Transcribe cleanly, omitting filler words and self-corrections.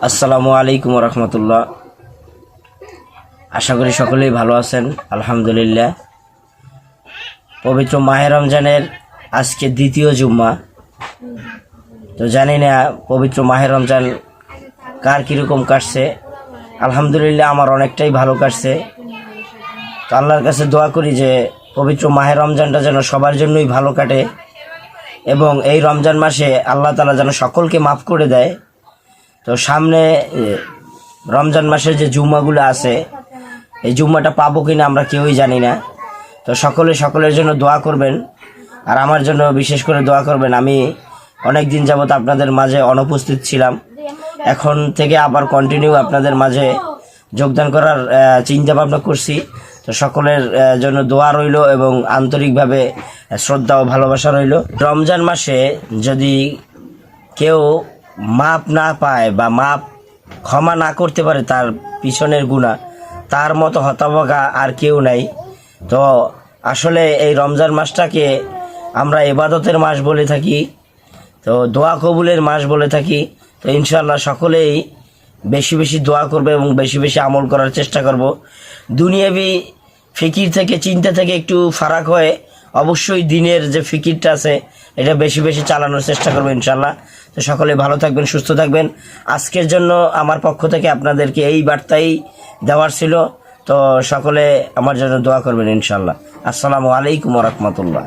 আসসালামু আলাইকুম রহমতুল্লাহ। আশা করি সকলেই ভালো আছেন। আলহামদুলিল্লাহ। পবিত্র মাহে রমজানের আজকে দ্বিতীয় জুম্মা। তো জানি না পবিত্র মাহে রমজান কার কীরকম কাটছে। আলহামদুলিল্লাহ আমার অনেকটাই ভালো কাটছে। তো আল্লাহর কাছে দোয়া করি যে পবিত্র মাহে রমজানটা যেন সবার জন্যই ভালো কাটে এবং এই রমজান মাসে আল্লাহ তাআলা যেন সকলকে মাফ করে দেয়। তো সামনে রমজান মাসের যে জুম্মাগুলো আছে, এই জুম্মাটা পাবো কিনা আমরা কেউই জানি না। তো সকলের জন্য দোয়া করবেন, আর আমার জন্য বিশেষ করে দোয়া করবেন। আমি অনেক দিন যাবত আপনাদের মাঝে অনুপস্থিত ছিলাম, এখন থেকে আবার কন্টিনিউ আপনাদের মাঝে যোগদান করার চিন্তা ভাবনা করছি। তো সকলের জন্য দোয়া রইল এবং আন্তরিকভাবে শ্রদ্ধা ও ভালোবাসা রইল। রমজান মাসে যদি কেউ মাপ না পায় বা মাপ ক্ষমা না করতে পারে তার পিছনের গুনাহ, তার মতো হতভাগা আর কেউ নাই। তো আসলে এই রমজান মাসটাকে আমরা ইবাদতের মাস বলে থাকি, তো দোয়া কবুলের মাস বলে থাকি। তো ইনশাআল্লাহ সকলেই বেশি বেশি দোয়া করবে এবং বেশি বেশি আমল করার চেষ্টা করব। দুনিয়াবি ফিকির থেকে, চিন্তা থেকে একটু ফারাক হয়ে অবশ্যই দিনের যে ফিকিরটা আছে এটা বেশি বেশি চালানোর চেষ্টা করবো ইনশাআল্লাহ। তো সকলে ভালো থাকবেন, সুস্থ থাকবেন। আজকের জন্য আমার পক্ষ থেকে আপনাদেরকে এই বার্তাই দেওয়ার ছিল। তো সকলে আমার জন্য দোয়া করবেন ইনশাআল্লাহ। আসসালামু আলাইকুম ওয়া রাহমাতুল্লাহ।